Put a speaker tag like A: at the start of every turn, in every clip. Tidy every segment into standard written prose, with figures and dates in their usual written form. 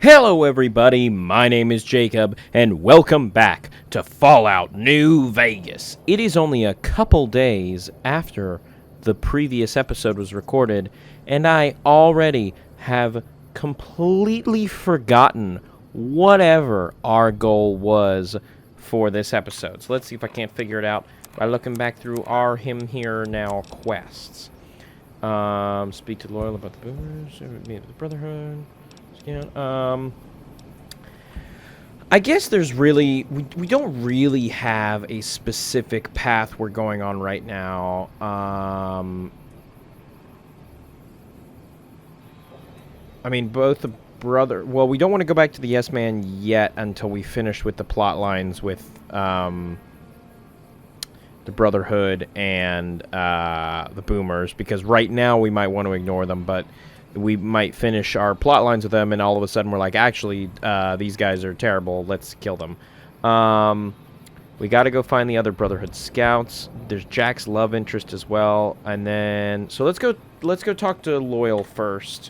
A: Hello everybody, my name is Jacob, and welcome back to Fallout New Vegas. It is only a couple days after the previous episode was recorded, and I already have completely forgotten whatever our goal was for this episode. So let's see if I can't figure it out by looking back through our Him Here Now quests. Speak to Loyal about the boomers, meet the Brotherhood. I guess there's really we don't really have a specific path we're going on right now. I mean, both the well, we don't want to go back to the Yes Man yet until we finish with the plot lines with the Brotherhood and the Boomers, because right now we might want to ignore them, but we might finish our plot lines with them, and all of a sudden we're like, actually, these guys are terrible. Let's kill them. We got to go find the other Brotherhood scouts. There's Jack's love interest as well, and then so let's go talk to Loyal first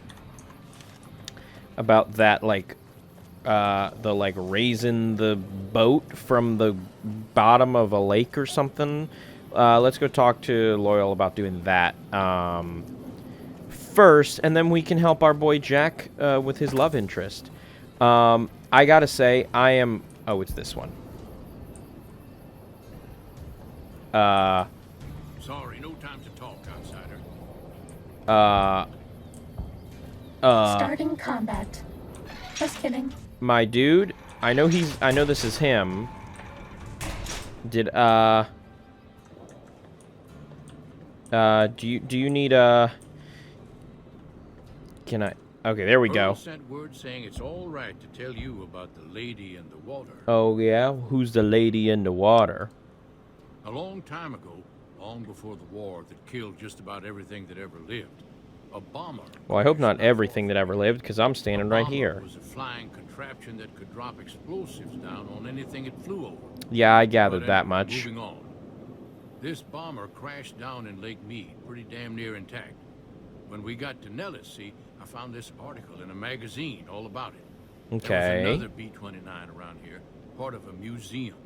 A: about that, like the raising the boat from the bottom of a lake or something. Let's go talk to Loyal about doing that. First, and then we can help our boy Jack with his love interest. I gotta say, I am... Oh, it's this one.
B: Sorry, no time to talk, outsider.
C: Starting combat. Just kidding.
A: My dude, I know this is him. Do you need Can I? Okay, there we go.
B: Sent word saying it's all right to tell you about the lady in the water.
A: Oh yeah, who's the lady in the water?
B: A long time ago, long before the war that killed just about everything that ever lived, a bomber.
A: Well, I hope not everything that ever lived, because I'm standing right here.
B: It was a flying contraption that could drop explosives down on anything it flew over.
A: Yeah, I gathered that much.
B: Moving on. This bomber crashed down in Lake Mead, pretty damn near intact. When we got to Nellis, see, I found this article in a magazine all about it.
A: Okay.
B: There was another B-29 around here, part of a museum.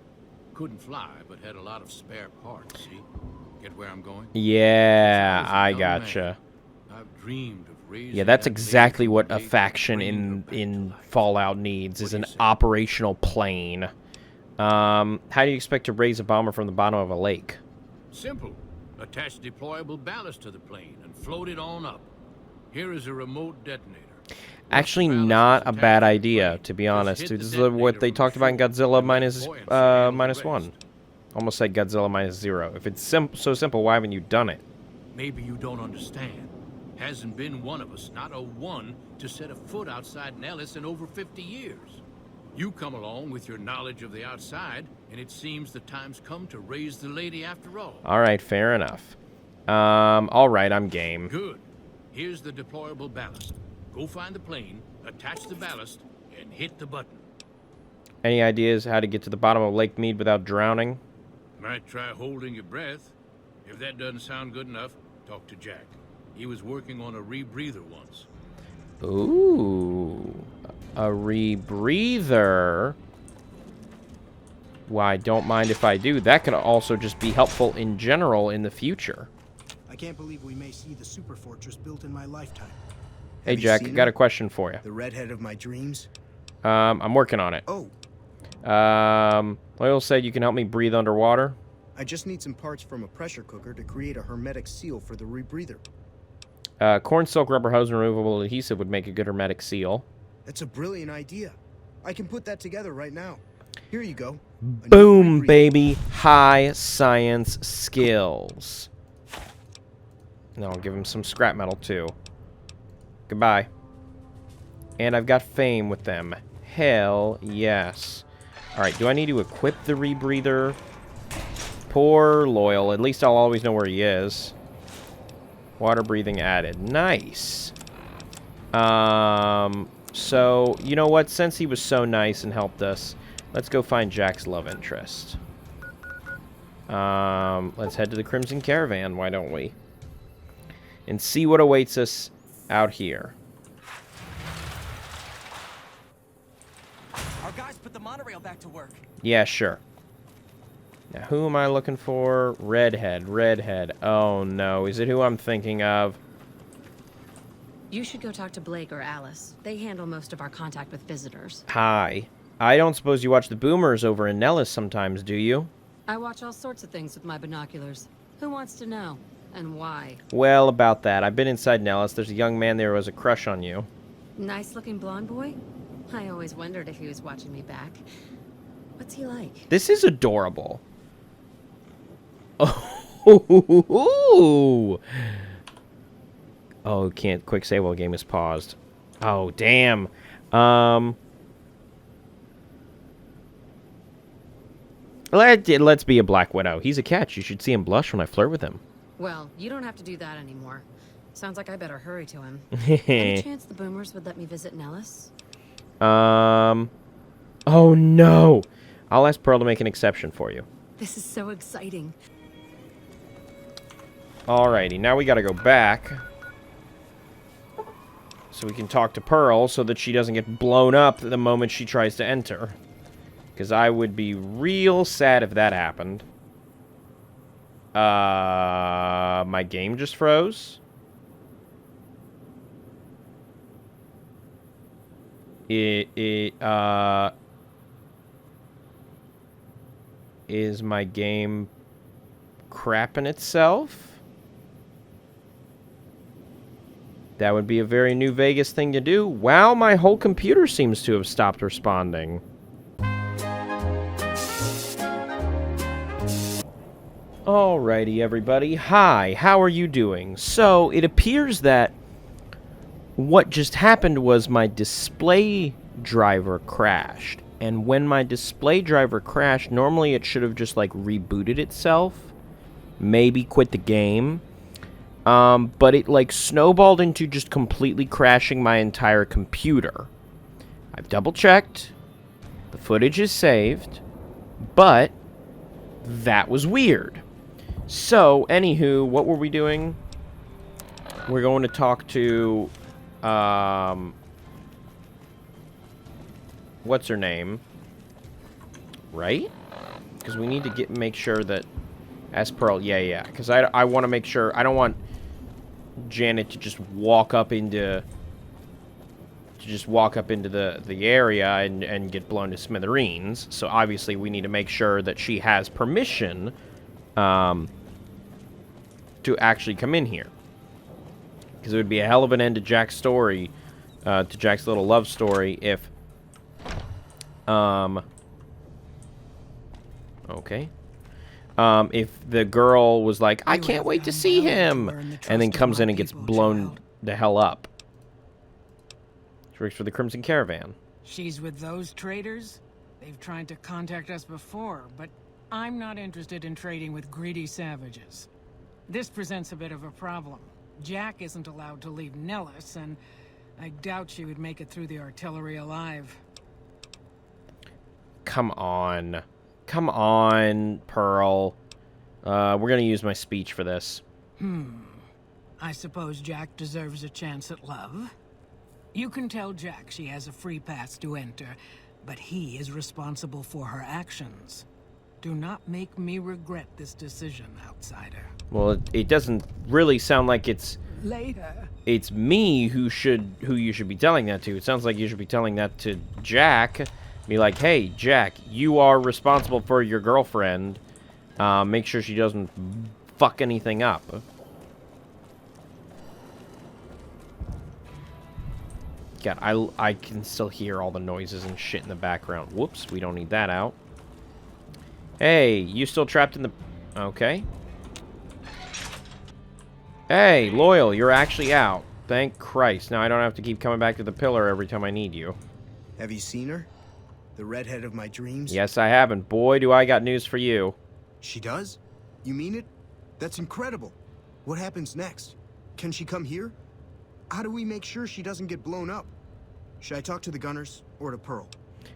B: Couldn't fly, but had a lot of spare parts, see? Get where I'm going?
A: Yeah, I gotcha.
B: I've dreamed of raising...
A: Yeah, that's exactly what a faction in Fallout needs, is an operational plane. How do you expect to raise a bomber from the bottom of a lake?
B: Simple. Attach deployable ballast to the plane and float it on up. Here is a remote detonator.
A: Actually, not a bad idea, to be honest. This is what they talked about in Godzilla -1. Almost said Godzilla -0. If it's so simple, why haven't you done it?
B: Maybe you don't understand. Hasn't been one of us, not a one, to set a foot outside Nellis in over 50 years. You come along with your knowledge of the outside, and it seems the time's come to raise the lady after all.
A: All right, fair enough. All right, I'm game.
B: Good. Here's the deployable ballast. Go find the plane, attach the ballast, and hit the button.
A: Any ideas how to get to the bottom of Lake Mead without drowning?
B: Might try holding your breath. If that doesn't sound good enough, talk to Jack. He was working on a rebreather once.
A: Ooh, a rebreather. Why, don't mind if I do. That could also just be helpful in general in the future.
D: I can't believe we may see the super fortress built in my lifetime.
A: Hey, Jack, I got a question for you.
D: The redhead of my dreams?
A: I'm working on it.
D: Oh.
A: Loyal said you can help me breathe underwater.
D: I just need some parts from a pressure cooker to create a hermetic seal for the rebreather.
A: Corn silk rubber hose and removable adhesive would make a good hermetic seal.
D: That's a brilliant idea. I can put that together right now. Here you go.
A: Boom, baby. High science skills. And I'll give him some scrap metal, too. Goodbye. And I've got fame with them. Hell yes. Alright, do I need to equip the rebreather? Poor Loyal. At least I'll always know where he is. Water breathing added. Nice. So, you know what? Since he was so nice and helped us, let's go find Jack's love interest. Let's head to the Crimson Caravan, why don't we? And see what awaits us out here.
E: put the monorail back to work.
A: Yeah, sure. Now, who am I looking for? Redhead, redhead. Oh, no. Is it who I'm thinking of?
F: You should go talk to Blake or Alice. They handle most of our contact with visitors.
A: Hi. I don't suppose you watch the boomers over in Nellis sometimes, do you?
F: I watch all sorts of things with my binoculars. Who wants to know? And why?
A: Well, about that. I've been inside Nellis. There's a young man there who has a crush on you.
F: Nice-looking blonde boy? I always wondered if he was watching me back. What's he like?
A: This is adorable. Oh, oh, can't quick save while game is paused. Oh, damn. Let's be a Black Widow. He's a catch. You should see him blush when I flirt with him.
F: Well, you don't have to do that anymore. Sounds like I better hurry to him. Any chance the boomers would let me visit Nellis?
A: Oh, no. I'll ask Pearl to make an exception for you.
F: This is so exciting.
A: Alrighty, now we gotta go back. So we can talk to Pearl so that she doesn't get blown up the moment she tries to enter. Because I would be real sad if that happened. My game just froze. Is my game crapping itself? That would be a very New Vegas thing to do. Wow, my whole computer seems to have stopped responding. Alrighty, everybody. Hi, how are you doing? So, it appears that what just happened was my display driver crashed. And when my display driver crashed, normally it should have just, like, rebooted itself. Maybe quit the game. But it, like, snowballed into just completely crashing my entire computer. I've double-checked. The footage is saved. But that was weird. So, anywho, what were we doing? We're going to talk to, what's her name? Right? Because we need to make sure that... Ask Pearl. Yeah. Because I want to make sure... I don't want Janet to just walk up into... the area and get blown to smithereens. So, obviously, we need to make sure that she has permission... to actually come in here. Because it would be a hell of an end to Jack's story, to Jack's little love story, if, okay. If the girl was like, I can't wait to see him, and then comes in and gets blown the hell up. She works for the Crimson Caravan.
G: She's with those traders? They've tried to contact us before, but I'm not interested in trading with greedy savages. This presents a bit of a problem. Jack isn't allowed to leave Nellis, and I doubt she would make it through the artillery alive.
A: Come on. Come on, Pearl. We're gonna use my speech for this.
G: I suppose Jack deserves a chance at love. You can tell Jack she has a free pass to enter, but he is responsible for her actions. Do not make me regret this decision, outsider.
A: Well, it doesn't really sound like it's
G: Later.
A: It's me who you should be telling that to. It sounds like you should be telling that to Jack. Be like, hey, Jack, you are responsible for your girlfriend. Make sure she doesn't fuck anything up. God, I can still hear all the noises and shit in the background. Whoops, we don't need that out. Hey, you still trapped in the... Okay. Hey, Loyal, you're actually out. Thank Christ. Now I don't have to keep coming back to the pillar every time I need you.
D: Have you seen her? The redhead of my dreams?
A: Yes, I have, and boy, do I got news for you.
D: She does? You mean it? That's incredible. What happens next? Can she come here? How do we make sure she doesn't get blown up? Should I talk to the gunners or to Pearl?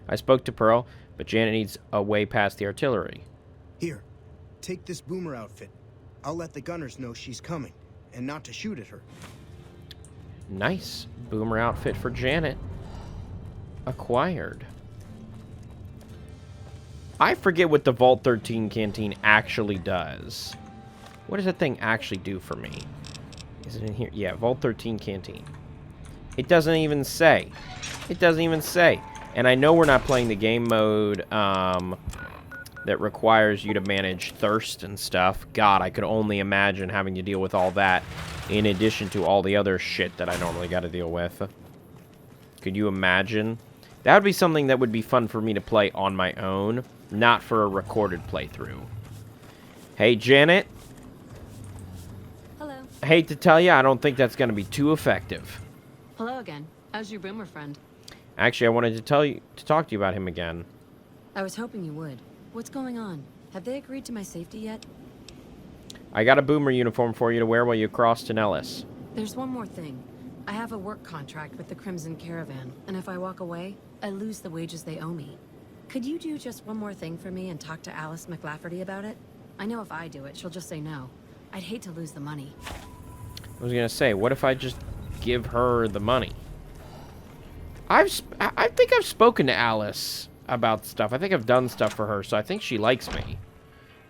A: I spoke to Pearl, but Janet needs a way past the artillery.
D: Here, take this boomer outfit. I'll let the gunners know she's coming, and not to shoot at her.
A: Nice. Boomer outfit for Janet. Acquired. I forget what the Vault 13 canteen actually does. What does that thing actually do for me? Is it in here? Yeah, Vault 13 canteen. It doesn't even say. It doesn't even say. And I know we're not playing the game mode that requires you to manage thirst and stuff. God, I could only imagine having to deal with all that in addition to all the other shit that I normally got to deal with. Could you imagine? That would be something that would be fun for me to play on my own, not for a recorded playthrough. Hey, Janet.
F: Hello.
A: I hate to tell you, I don't think that's going to be too effective.
F: Hello again. How's your boomer friend?
A: Actually, I wanted to talk to you about him again.
F: I was hoping you would. What's going on? Have they agreed to my safety yet?
A: I got a boomer uniform for you to wear while you cross to Nellis.
F: There's one more thing. I have a work contract with the Crimson Caravan, and if I walk away, I lose the wages they owe me. Could you do just one more thing for me and talk to Alice McLafferty about it? I know if I do it, she'll just say no. I'd hate to lose the money.
A: I was gonna say, what if I just give her the money? I think I've spoken to Alice about stuff. I think I've done stuff for her, so I think she likes me.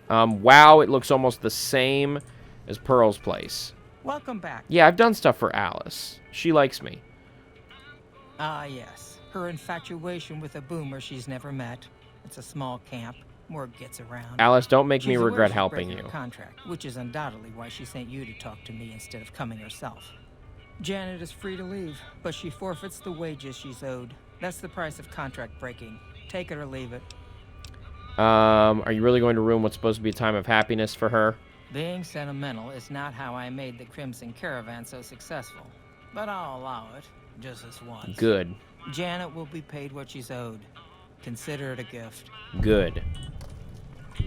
A: Wow, it looks almost the same as Pearl's place.
E: Welcome back.
A: Yeah, I've done stuff for Alice. She likes me.
E: Ah, yes. Her infatuation with a boomer she's never met. It's a small camp. Word gets around.
A: Alice, don't make me
E: She's aware
A: regret
E: she's
A: helping
E: breaking
A: you.
E: her contract, which is undoubtedly why she sent you to talk to me instead of coming herself. Janet is free to leave, but she forfeits the wages she's owed. That's the price of contract breaking. Take it or leave it.
A: Are you really going to ruin what's supposed to be a time of happiness for her?
E: Being sentimental is not how I made the Crimson Caravan so successful. But I'll allow it, just this once.
A: Good.
E: Janet will be paid what she's owed. Consider it a gift.
A: Good.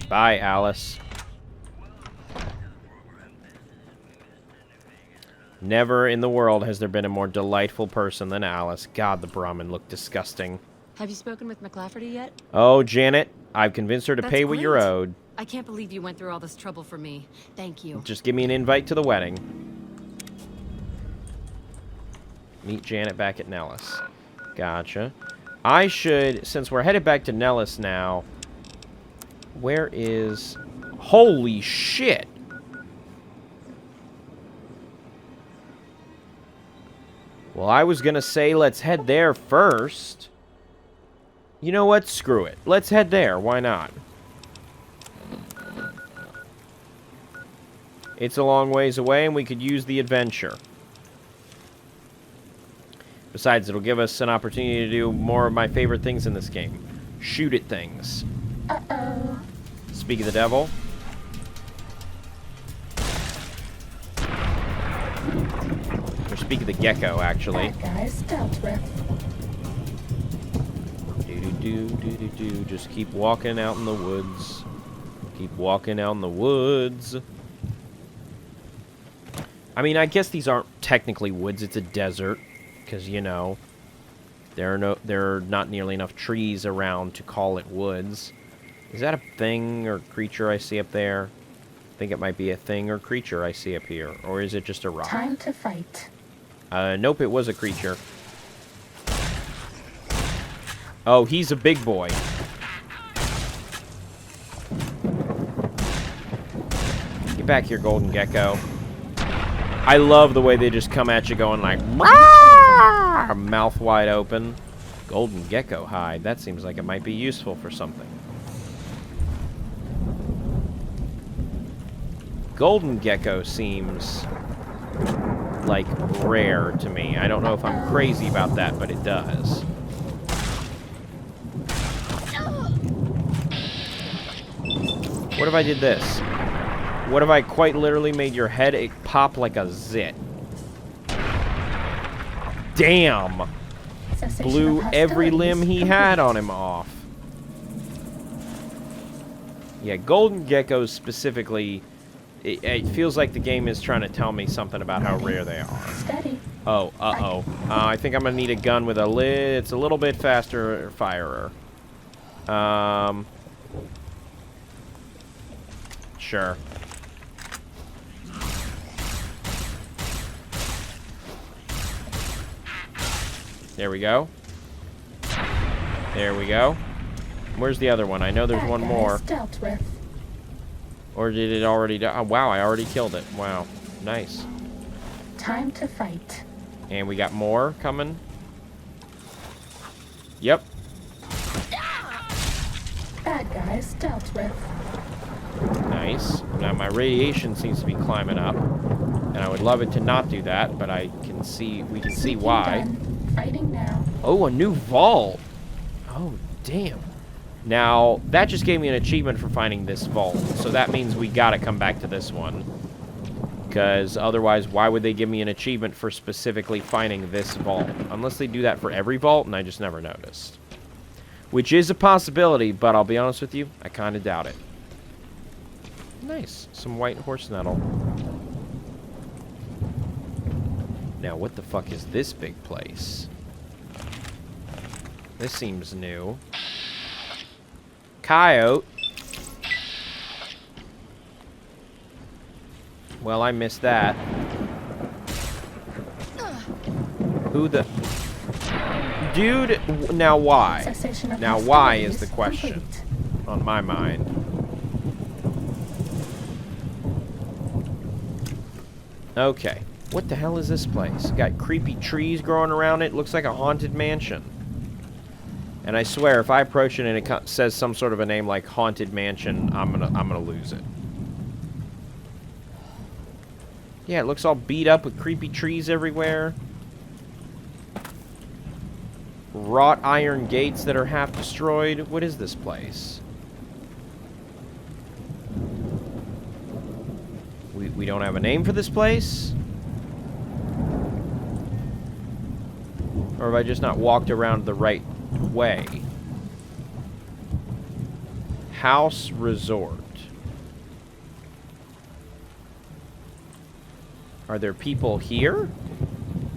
A: Bye, Alice. Never in the world has there been a more delightful person than Alice. God, the Brahmin looked disgusting.
F: Have you spoken with McLafferty yet?
A: Oh, Janet, I've convinced her to
F: That's
A: pay what you're
F: great.
A: owed.
F: I can't believe you went through all this trouble for me. Thank you.
A: Just give me an invite to the wedding. Meet Janet back at Nellis. Gotcha. I should, since we're headed back to Nellis now, where is... Holy shit! Well, I was gonna say let's head there first. You know what? Screw it. Let's head there. Why not? It's a long ways away, and we could use the adventure. Besides, it'll give us an opportunity to do more of my favorite things in this game. Shoot at things.
C: Uh-oh.
A: Speak of the devil. Or speak of the gecko, actually.
C: That guy's dealt with.
A: Do-do-do-do-do-do. Just keep walking out in the woods. Keep walking out in the woods. I mean, I guess these aren't technically woods. It's a desert. Because, you know, there are not nearly enough trees around to call it woods. Is that a thing or creature I see up there? I think it might be a thing or creature I see up here. Or is it just a rock?
C: Time to fight.
A: Nope, it was a creature. Oh, he's a big boy. Get back here, golden gecko. I love the way they just come at you going like, "Rah!" Mouth wide open. Golden gecko hide. That seems like it might be useful for something. Golden gecko seems like rare to me. I don't know if I'm crazy about that, but it does. What if I did this? What if I quite literally made your head pop like a zit? Damn!
C: Cessation
A: Blew
C: of
A: every
C: hostilities
A: limb he had
C: complete.
A: on him off. Yeah, golden geckos specifically, it feels like the game is trying to tell me something about how rare they are.
C: Steady.
A: Oh, uh-oh. I think I'm gonna need a gun with a it's a little bit faster firer. Sure. There we go. There we go. Where's the other one? I know there's
C: Bad
A: one
C: guys
A: more.
C: dealt with.
A: Or did it already die? Oh, wow, I already killed it. Wow. Nice.
C: Time to fight.
A: And we got more coming. Yep.
C: Bad guys dealt with.
A: Nice. Now my radiation seems to be climbing up. And I would love it to not do that, but we can see
C: Sneaking
A: why.
C: done. Fighting now.
A: Oh, a new vault. Oh, damn. Now, that just gave me an achievement for finding this vault. So that means we gotta come back to this one. Because otherwise, why would they give me an achievement for specifically finding this vault? Unless they do that for every vault, and I just never noticed. Which is a possibility, but I'll be honest with you, I kind of doubt it. Nice. Some white horse nettle. Now, what the fuck is this big place? This seems new. Coyote. Well, I missed that. Who the... Dude, now why?
C: Cessation of
A: Now why is
C: hostilities
A: the question
C: complete.
A: on my mind. Okay. What the hell is this place? Got creepy trees growing around it. Looks like a haunted mansion. And I swear, if I approach it and it says some sort of a name like Haunted Mansion, I'm gonna lose it. Yeah, it looks all beat up with creepy trees everywhere. Wrought iron gates that are half destroyed. What is this place? We don't have a name for this place? Or have I just not walked around the right way? House Resort. Are there people here?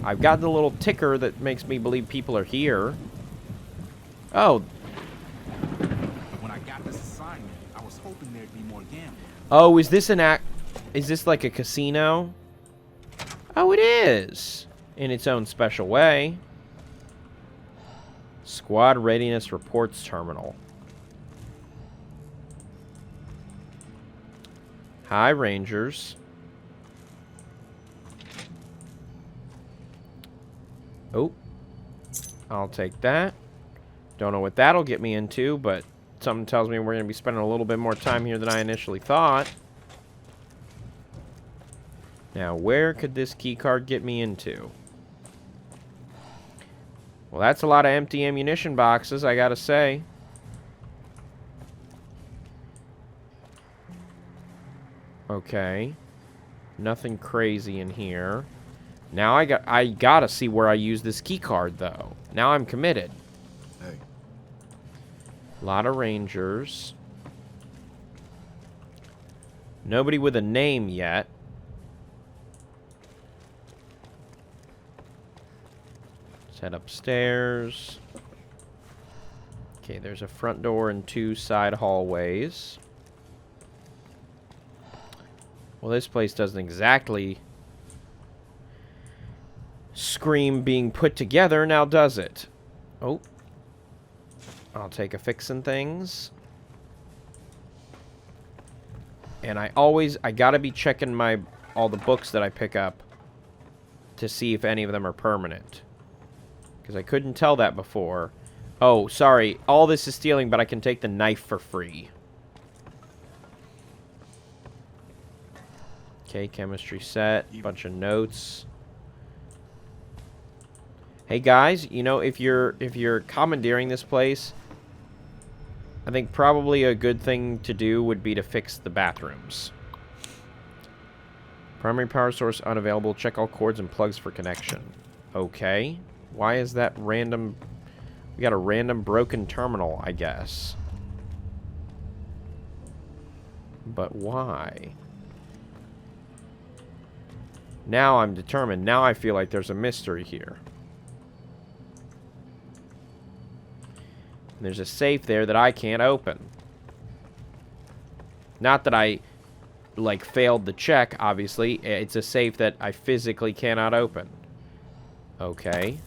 A: I've got the little ticker that makes me believe people are here. Oh.
H: When I got this assignment, I was hoping there'd be more gambling.
A: Oh, is this is this like a casino? Oh, it is. In its own special way. Squad Readiness Reports Terminal. Hi, Rangers. Oh. I'll take that. Don't know what that'll get me into, but something tells me we're going to be spending a little bit more time here than I initially thought. Now, where could this keycard get me into? Well, that's a lot of empty ammunition boxes, I gotta say. Okay. Nothing crazy in here. Now I gotta see where I use this keycard, though. Now I'm committed.
D: Hey.
A: A lot of Rangers. Nobody with a name yet. Let's head upstairs. Okay, there's a front door and 2 side hallways. Well, this place doesn't exactly scream being put together, now does it? Oh. I'll take a fixin' things. And I gotta be checking all the books that I pick up to see if any of them are permanent. Because I couldn't tell that before. Oh, sorry. All this is stealing, but I can take the knife for free. Okay, chemistry set. Bunch of notes. Hey guys, you know, if you're commandeering this place, I think probably a good thing to do would be to fix the bathrooms. Primary power source unavailable. Check all cords and plugs for connection. Okay. Why is that random? We got a random broken terminal, I guess. But why? Now I'm determined. Now I feel like there's a mystery here. There's a safe there that I can't open. Not that I, like, failed the check, obviously. It's a safe that I physically cannot open. Okay.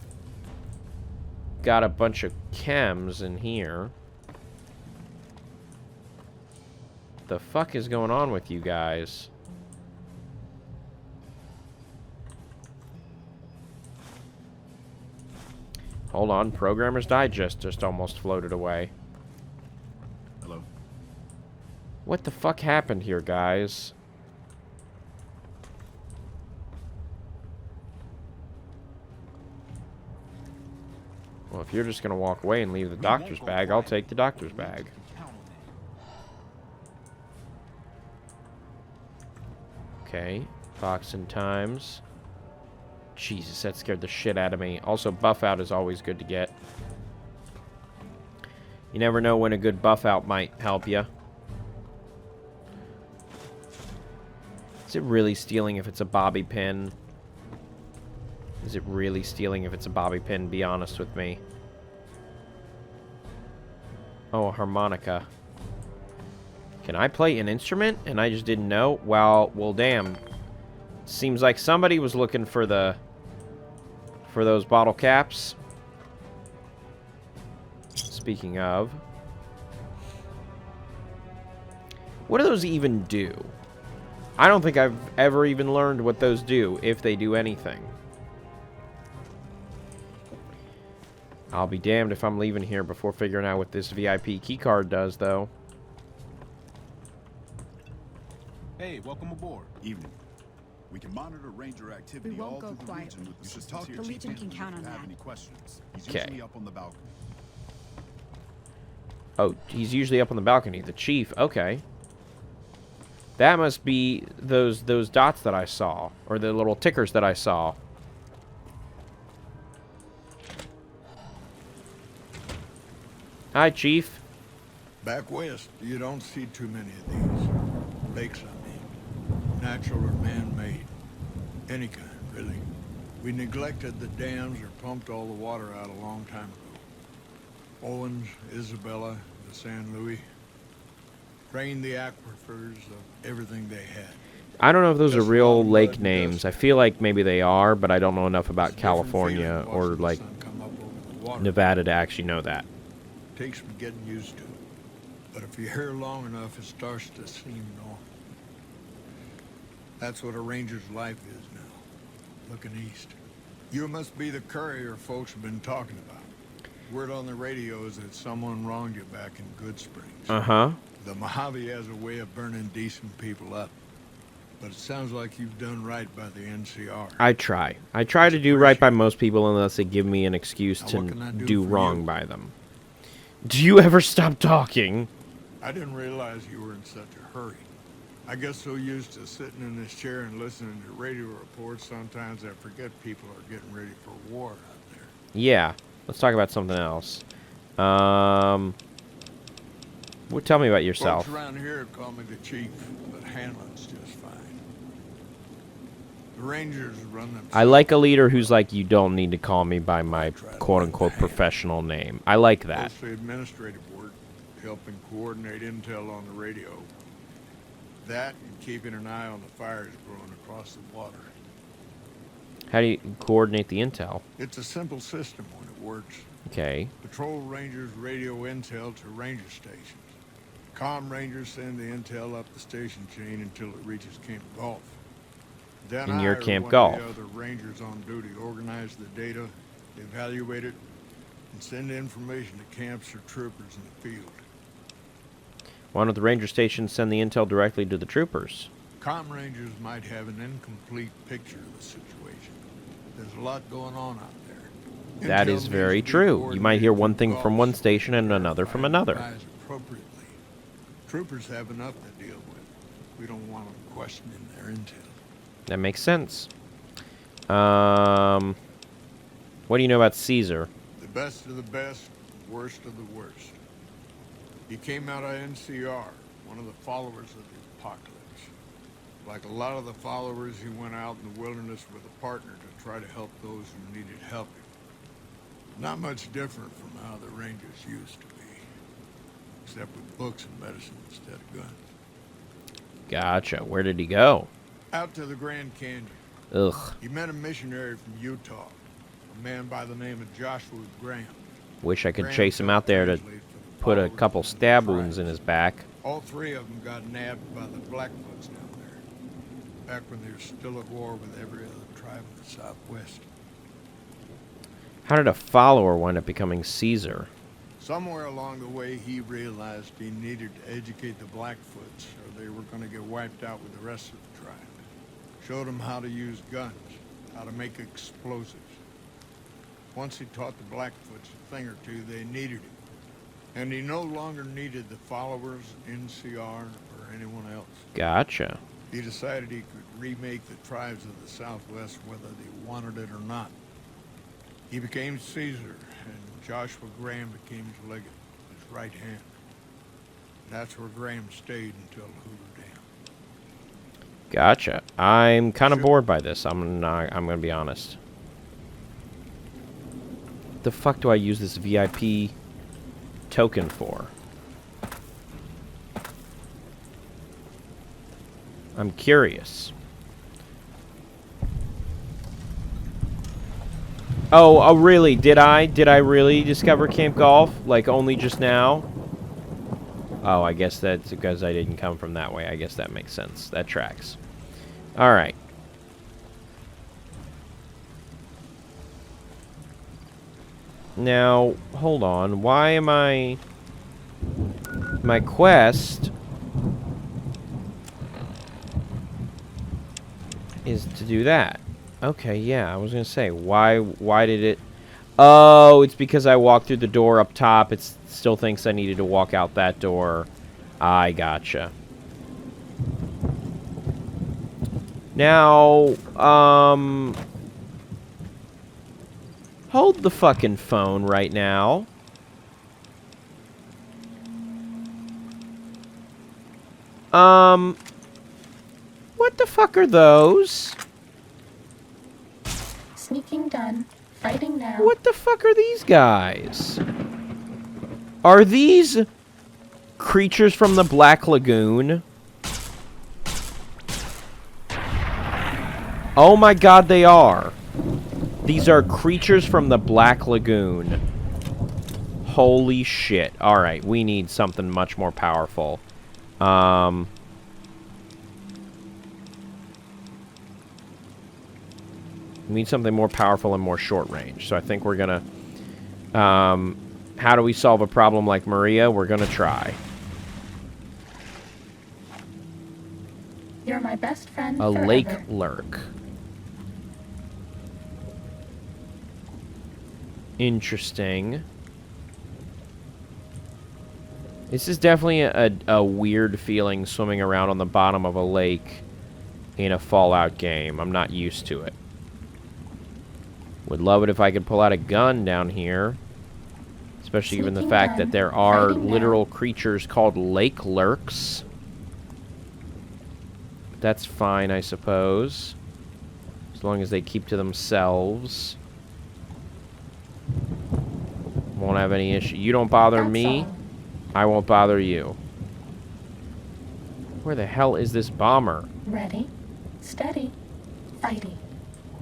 A: Got a bunch of chems in here. the fuck is going on with you guys? Hold on, Programmer's Digest just almost floated away.
H: Hello?
A: What the fuck happened here, guys? Well, if you're just gonna walk away and leave the doctor's bag, I'll take the doctor's bag. Okay, Foxen Times. Jesus, that scared the shit out of me. Also, buff out is always good to get. You never know when a good buff out might help you. Is it really stealing if it's a bobby pin? Is it really stealing if it's a bobby pin? Be honest with me. Oh, a harmonica. Can I play an instrument? And I just didn't know? Well, damn. Seems like somebody was looking for those bottle caps. Speaking of. What do those even do? I don't think I've ever even learned what those do, if they do anything. I'll be damned if I'm leaving here before figuring out what this VIP keycard does, though.
H: Hey, welcome aboard.
I: Evening. We can monitor Ranger activity
J: We won't
I: all
J: go
I: through the
J: quietly.
I: region with
J: You should
I: talk to
J: The
I: Chief
J: Legion can
I: Andrews
J: count
I: if
J: on
I: you have
J: that.
I: any questions. He's
A: 'Kay.
I: usually up on the balcony.
A: Oh, he's usually up on the balcony. The chief. Okay. That must be those dots that I saw. Or the little tickers that I saw. Hi, Chief.
K: Back west, you don't see too many of these. Lakes, I mean. Natural or man-made. Any kind, really. We neglected the dams or pumped all the water out a long time ago. Owens, Isabella, the San Luis. Drained the aquifers of everything they had.
A: I don't know if those are
K: Just
A: real
K: blood and
A: lake
K: dust.
A: names. I feel like maybe they are, but I don't know enough about
K: It's a different
A: California
K: feeling
A: or
K: watching the
A: like
K: sun come up over the water.
A: Nevada to actually know that.
K: Takes some getting used to. But if you're here long enough, it starts to seem normal. That's what a ranger's life is now. Looking east. You must be the courier folks have been talking about. Word on the radio is that someone wronged you back in Good Springs.
A: Uh-huh.
K: The Mojave has a way of burning decent people up. But it sounds like you've done right by the NCR.
A: I try. I try to do right by most people unless they give me an excuse
K: Now,
A: to
K: what can I do
A: do
K: for
A: wrong
K: you?
A: by them. Do you ever stop talking?
K: I didn't realize you were in such a hurry. I get so used to sitting in this chair and listening to radio reports, sometimes I forget people are getting ready for war out there.
A: Yeah. Let's talk about something else. Well, tell me about yourself.
K: Folks around here call me the chief, but Hanlon's just fine. The Rangers run them.
A: I like a leader who's like, you don't need to call me by my quote-unquote professional name. I like that.
K: Mostly administrative work, helping coordinate intel on the radio. That and keeping an eye on the fires growing across the water.
A: How do you coordinate the intel?
K: It's a simple system when it works.
A: Okay.
K: Patrol Rangers radio intel to ranger stations. Comm Rangers send the intel up the station chain until it reaches Camp Golf. Then
A: And
K: I
A: you're
K: or
A: Camp
K: one
A: Golf.
K: of the other Rangers on duty organize the data, evaluate it, and send information to camps or troopers in the field.
A: Why don't the ranger stations send the intel directly to the troopers?
K: Comm Rangers might have an incomplete picture of the situation. There's a lot going on out there.
A: That
K: Intel
A: is
K: needs
A: very
K: to be
A: true. You might hear one thing
K: coordinated
A: from
K: through
A: one
K: golf
A: station and another from another.
K: advise appropriately. Troopers have enough to deal with. We don't want them questioning their intel.
A: That makes sense. What do you know about Caesar?
K: The best of the best, worst of the worst. He came out of NCR, one of the followers of the apocalypse. Like a lot of the followers, he went out in the wilderness with a partner to try to help those who needed helping. Not much different from how the Rangers used to be. Except with books and medicine instead of guns.
A: Gotcha. Where did he go?
K: Out to the Grand Canyon.
A: Ugh.
K: He met a missionary from Utah, a man by the name of Joshua Graham.
A: Wish I could
K: Graham
A: chase him
K: helped
A: out there to
K: translate for the
A: put a
K: followers
A: couple
K: and the
A: stab wounds in
K: tribes.
A: his back.
K: All three of them got nabbed by the Blackfoots down there, back when they were still at war with every other tribe in the Southwest.
A: How did a follower wind up becoming Caesar?
K: Somewhere along the way, he realized he needed to educate the Blackfoots, or they were going to get wiped out with the rest of the tribe. Showed them how to use guns, how to make explosives. Once he taught the Blackfoots a thing or two, they needed him. And he no longer needed the followers, NCR, or anyone else.
A: Gotcha.
K: He decided he could remake the tribes of the Southwest whether they wanted it or not. He became Caesar, and Joshua Graham became his legate, his right hand. That's where Graham stayed until Hoover Dam.
A: Gotcha. I'm kind of bored by this. I'm gonna be honest. The fuck do I use this VIP token for? I'm curious. Oh, really? Did I really discover Camp Golf? Like, only just now? Oh, I guess that's because I didn't come from that way. I guess that makes sense. That tracks. Alright. Now, hold on. Why am I... My quest... is to do that. Okay, yeah, I was gonna say, why did it... Oh, it's because I walked through the door up top. It still thinks I needed to walk out that door. I gotcha. Now, hold the fucking phone right now. What the fuck are those?
C: Sneaking done. Fighting now.
A: What the fuck are these guys? Are these creatures from the Black Lagoon? Oh my god, they are. These are creatures from the Black Lagoon. Holy shit. Alright, we need something much more powerful. We need something more powerful and more short range. So I think we're gonna... how do we solve a problem like Maria? We're gonna try.
C: You're my best friend
A: A
C: forever.
A: lake lurk. Interesting. This is definitely a weird feeling swimming around on the bottom of a lake in a Fallout game. I'm not used to it. Would love it if I could pull out a gun down here. Especially given the fact that there are literal creatures called lake lurks. But that's fine, I suppose. As long as they keep to themselves. Won't have any issue. You don't bother me. I won't bother you. Where the hell is this bomber?
C: Ready, steady, fighting.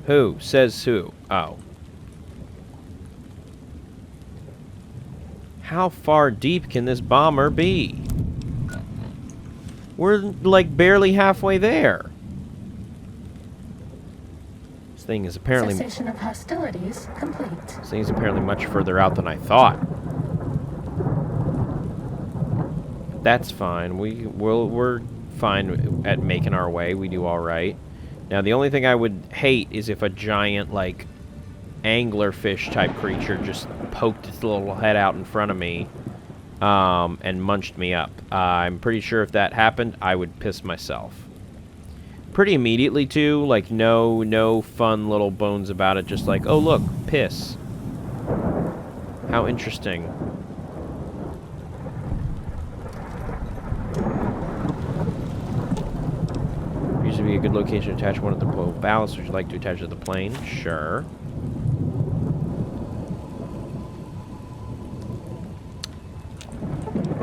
A: Who? Says who? Oh. How far deep can this bomber be? We're, like, barely halfway there. This thing is apparently...
C: Cessation of hostilities complete.
A: This thing is apparently much further out than I thought. That's fine. We're fine at making our way. We do all right. Now, the only thing I would hate is if a giant, like, anglerfish type creature just poked its little head out in front of me and munched me up. I'm pretty sure if that happened, I would piss myself. Pretty immediately, too. Like, no fun little bones about it. Just like, oh, look, piss. How interesting. Used to be a good location to attach one of the ballasts. Would you like to attach to the plane? Sure.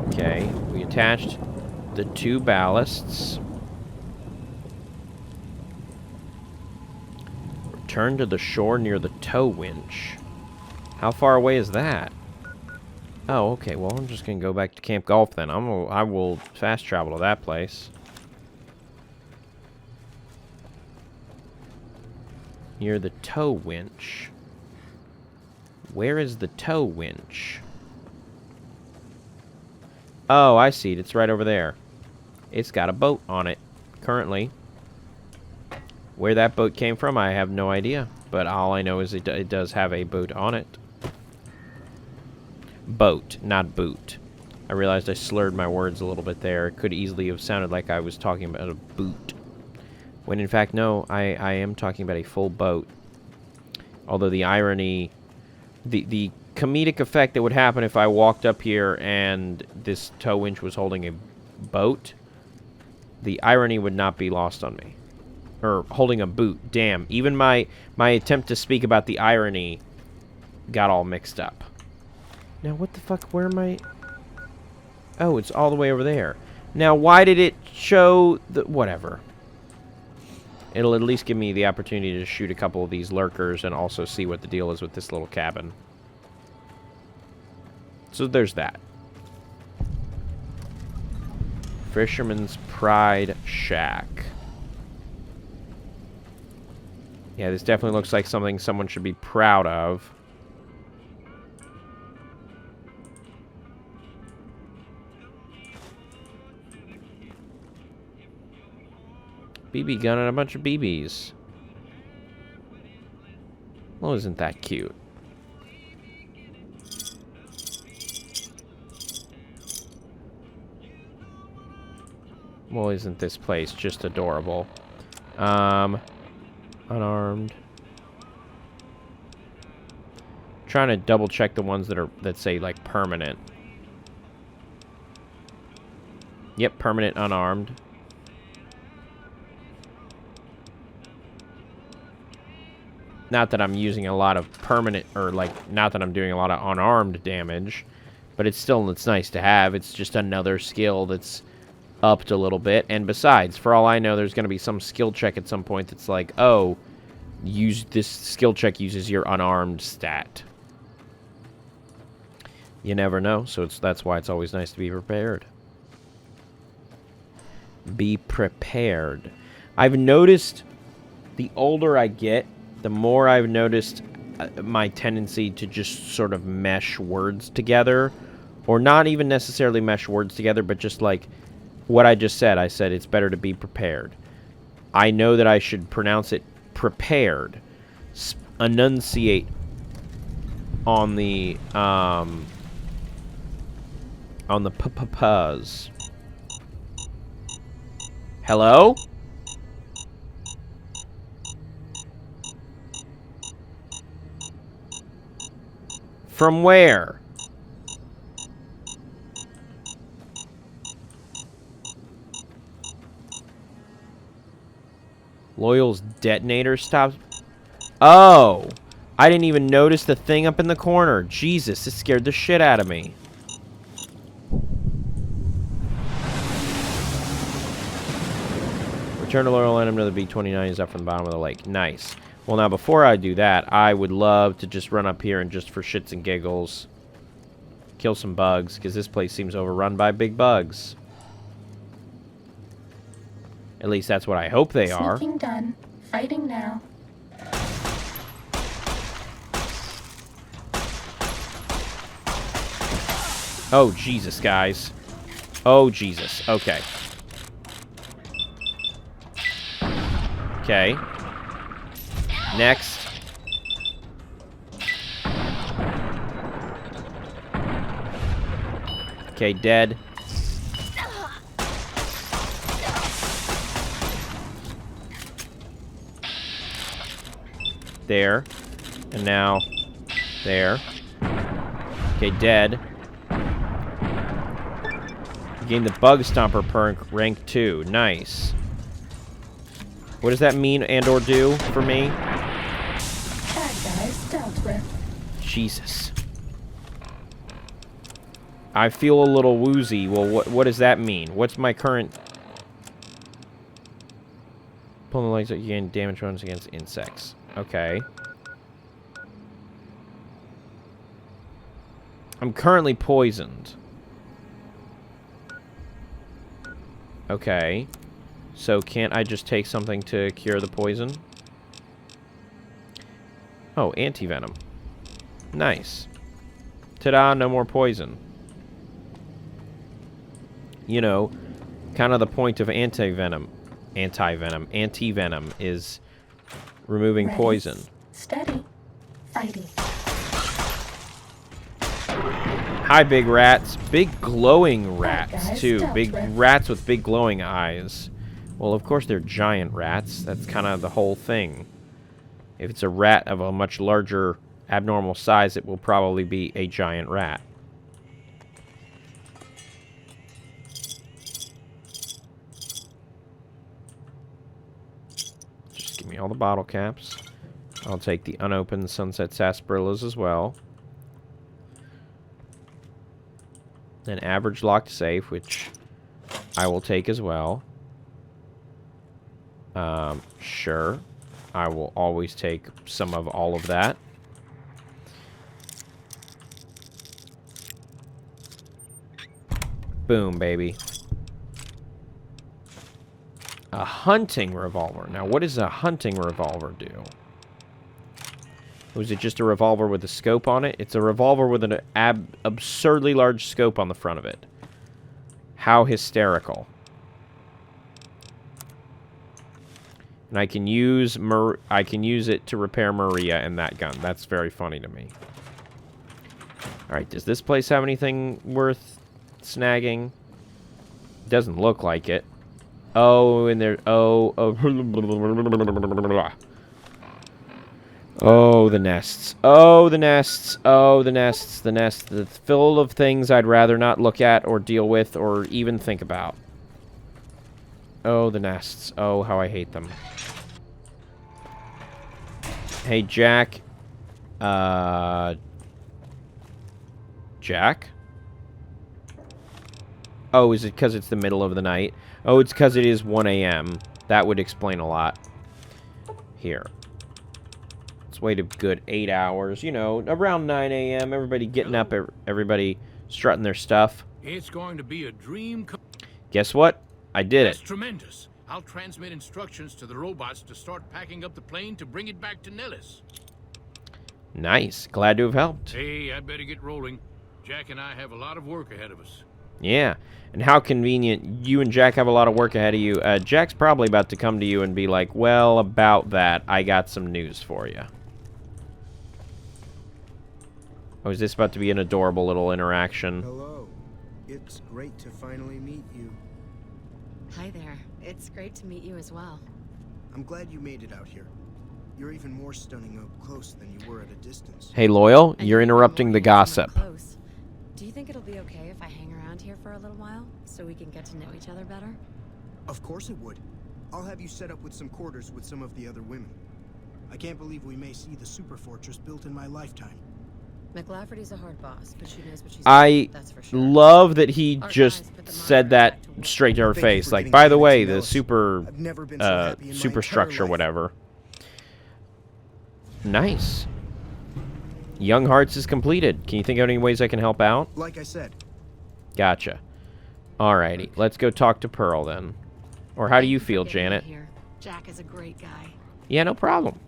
A: Okay, we attached the 2 ballasts. Return to the shore near the tow winch. How far away is that? Oh, okay. Well, I'm just gonna go back to Camp Golf then. I will fast travel to that place. Near the tow winch. Where is the tow winch? Oh, I see it. It's right over there. It's got a boat on it, currently. Where that boat came from, I have no idea. But all I know is it does have a boat on it. Boat, not boot. I realized I slurred my words a little bit there. It could easily have sounded like I was talking about a boot. When in fact, no, I am talking about a full boat. Although the irony... The comedic effect that would happen if I walked up here and this tow winch was holding a boat, the irony would not be lost on me. Or holding a boot. Damn. Even my attempt to speak about the irony got all mixed up. Now, what the fuck? Where am I? Oh, it's all the way over there. Now, why did it show the... Whatever. It'll at least give me the opportunity to shoot a couple of these lurkers and also see what the deal is with this little cabin. So there's that. Fisherman's Pride Shack. Yeah, this definitely looks like something someone should be proud of. BB gun and a bunch of BBs. Well, isn't that cute? Well, isn't this place just adorable? Unarmed. Trying to double check the ones that say like permanent. Yep, permanent unarmed. Not that I'm using a lot of permanent, or like, not that I'm doing a lot of unarmed damage, but it's nice to have. It's just another skill that's upped a little bit. And besides, for all I know, there's going to be some skill check at some point that's like, oh, use this skill check uses your unarmed stat. You never know, so that's why it's always nice to be prepared. Be prepared. I've noticed the older I get, the more I've noticed my tendency to just sort of mesh words together. Or not even necessarily mesh words together, but just like what I just said. I said it's better to be prepared. I know that I should pronounce it prepared. Enunciate on the p-p-puzz. Hello? From where? Loyal's detonator stopped. Oh! I didn't even notice the thing up in the corner. Jesus, it scared the shit out of me. Return a loyal item to the B-29 is up from the bottom of the lake. Nice. Well, now, before I do that, I would love to just run up here and just for shits and giggles kill some bugs, because this place seems overrun by big bugs. At least that's what I hope they are.
C: Sneaking done. Fighting now.
A: Oh, Jesus, guys. Oh, Jesus. Okay. Okay. Next. Okay, dead. There. And now, there. Okay, dead. Gain the Bug Stomper perk, rank 2. Nice. What does that mean and or do for me?
C: Bad guys dealt with.
A: Jesus. I feel a little woozy. Well, what does that mean? What's my current... Pulling the legs out, you gain damage runs against insects. Okay. I'm currently poisoned. Okay. So can't I just take something to cure the poison? Oh, anti-venom. Nice. Ta-da, no more poison. You know, kind of the point of anti-venom is removing
C: Ready,
A: poison.
C: steady, fighting.
A: Hi, big rats. Big glowing rats,
C: guys,
A: too.
C: dealt
A: Big
C: with.
A: rats with big glowing eyes. Well, of course they're giant rats. That's kind of the whole thing. If it's a rat of a much larger abnormal size, it will probably be a giant rat. Just give me all the bottle caps. I'll take the unopened sunset sarsaparillas as well. An average locked safe, which I will take as well. Sure. I will always take some of all of that. Boom, baby. A hunting revolver. Now, what does a hunting revolver do? Was it just a revolver with a scope on it? It's a revolver with an absurdly large scope on the front of it. How hysterical. And I can use it to repair Maria and that gun. That's very funny to me. Alright, does this place have anything worth snagging? Doesn't look like it. Oh, and there... Oh, oh the nests. Oh, the nests. Oh, the nests. The nests that's full of things I'd rather not look at or deal with or even think about. Oh, the nests. Oh, how I hate them. Hey, Jack. Jack? Oh, is it because it's the middle of the night? Oh, it's because it is 1 a.m. That would explain a lot. Here. Let's wait a good 8 hours. You know, around 9 a.m. Everybody getting up. Everybody strutting their stuff.
B: It's going to be a dream.
A: Guess what? I did
B: That's
A: it.
B: tremendous. I'll transmit instructions to the robots to start packing up the plane to bring it back to Nellis.
A: Nice. Glad to have helped.
B: Hey, I better get rolling. Jack and I have a lot of work ahead of us.
A: Yeah. And how convenient. You and Jack have a lot of work ahead of you. Jack's probably about to come to you and be like, well, about that, I got some news for you. Oh, is this about to be an adorable little interaction?
D: Hello. It's great to finally meet you.
F: Hi there. It's great to meet you as well.
D: I'm glad you made it out here. You're even more stunning up close than you were at a distance.
A: Hey, Loyal,
F: And
A: you're
F: even
A: interrupting
F: more
A: the
F: handsome
A: gossip.
F: up close. Do you think it'll be okay if I hang around here for a little while so we can get to know each other better?
D: Of course it would. I'll have you set up with some quarters with some of the other women. I can't believe we may see the super fortress built in my lifetime.
F: McLafferty's a hard boss, but she knows what she's
A: I
F: doing, that's for sure.
A: love that he
F: Our
A: just
F: guys put the
A: said
F: monitor
A: that
F: back to work.
A: straight to her
D: Thank you
A: face.
D: for
A: Like,
D: getting
A: by the
D: back
A: way,
D: to
A: the
D: Nellis.
A: super
D: I've never been so happy in my entire
A: superstructure,
D: life.
A: whatever. Nice. Young Hearts is completed. Can you think of any ways I can help out?
D: Like I said,
A: Gotcha. Alrighty, let's go talk to Pearl then. Or how do you feel,
F: Getting me
A: Janet?
F: here. Jack is a great guy.
A: Yeah, no problem.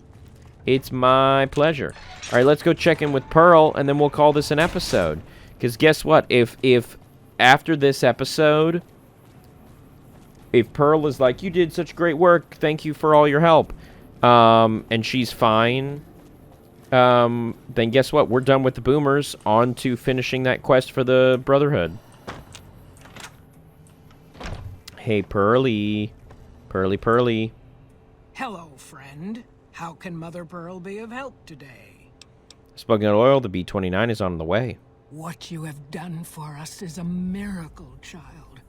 A: It's my pleasure. Alright, let's go check in with Pearl, and then we'll call this an episode. Because guess what? If after this episode, if Pearl is like, you did such great work, thank you for all your help, and she's fine, then guess what? We're done with the boomers, on to finishing that quest for the Brotherhood. Hey, Pearly. Pearly, Pearly.
G: Hello, friend. How can Mother Pearl be of help today?
A: Spongejay oil, the B-29 is on the way.
G: What you have done for us is a miracle, child.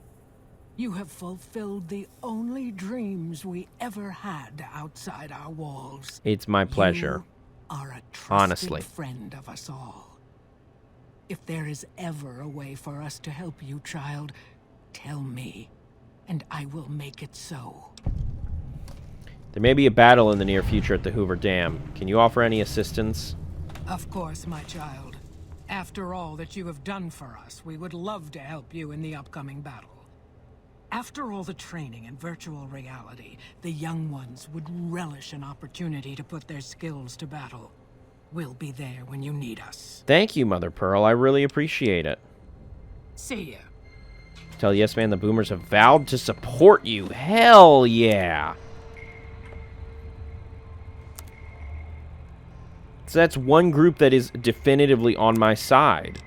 G: You have fulfilled the only dreams we ever had outside our walls.
A: It's my pleasure.
G: You are a trusted
A: Honestly.
G: friend of us all. If there is ever a way for us to help you, child, tell me, and I will make it so.
A: There may be a battle in the near future at the Hoover Dam. Can you offer any assistance?
G: Of course, my child. After all that you have done for us, we would love to help you in the upcoming battle. After all the training in virtual reality, the young ones would relish an opportunity to put their skills to battle. We'll be there when you need us.
A: Thank you, Mother Pearl. I really appreciate it.
G: See ya.
A: Tell Yes Man the Boomers have vowed to support you. Hell yeah. So that's one group that is definitively on my side.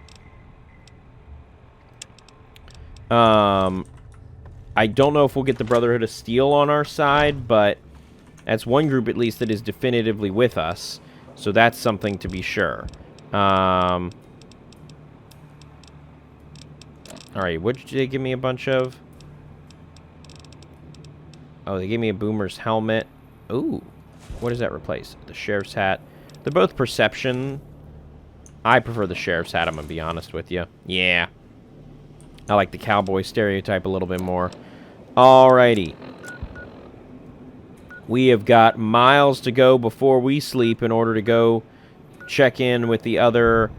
A: I don't know if we'll get the Brotherhood of Steel on our side, but that's one group at least that is definitively with us. So that's something to be sure. Alright, what did they give me a bunch of? Oh, they gave me a Boomer's helmet. Ooh, what does that replace? The Sheriff's hat. They're both perception. I prefer the Sheriff's hat, I'm gonna be honest with you. Yeah. I like the cowboy stereotype a little bit more. Alrighty. We have got miles to go before we sleep in order to go check in with the other,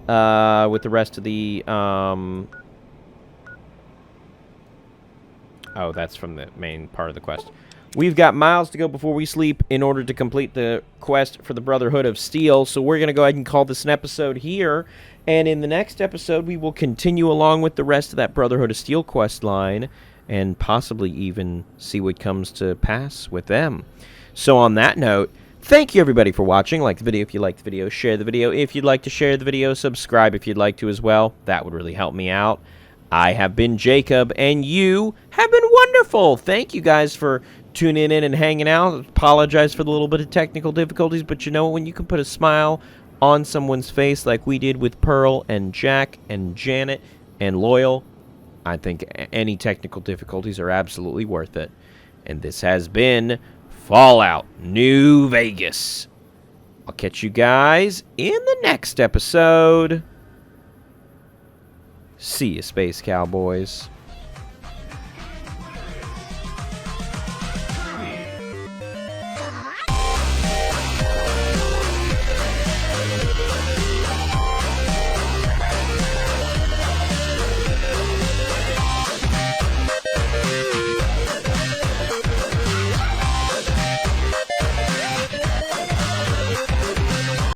A: with the rest of the, oh, that's from the main part of the quest. We've got miles to go before we sleep in order to complete the quest for the Brotherhood of Steel, so we're going to go ahead and call this an episode here, and in the next episode we will continue along with the rest of that Brotherhood of Steel quest line, and possibly even see what comes to pass with them. So on that note, thank you everybody for watching. Like the video if you liked the video, share the video if you'd like to share the video, subscribe if you'd like to as well. That would really help me out. I have been Jacob, and you have been wonderful. Thank you guys for tuning in and hanging out. Apologize for the little bit of technical difficulties, but you know, when you can put a smile on someone's face like we did with Pearl and Jack and Janet and Loyal, I think any technical difficulties are absolutely worth it. And this has been Fallout New Vegas. I'll catch you guys in the next episode. See you, Space Cowboys.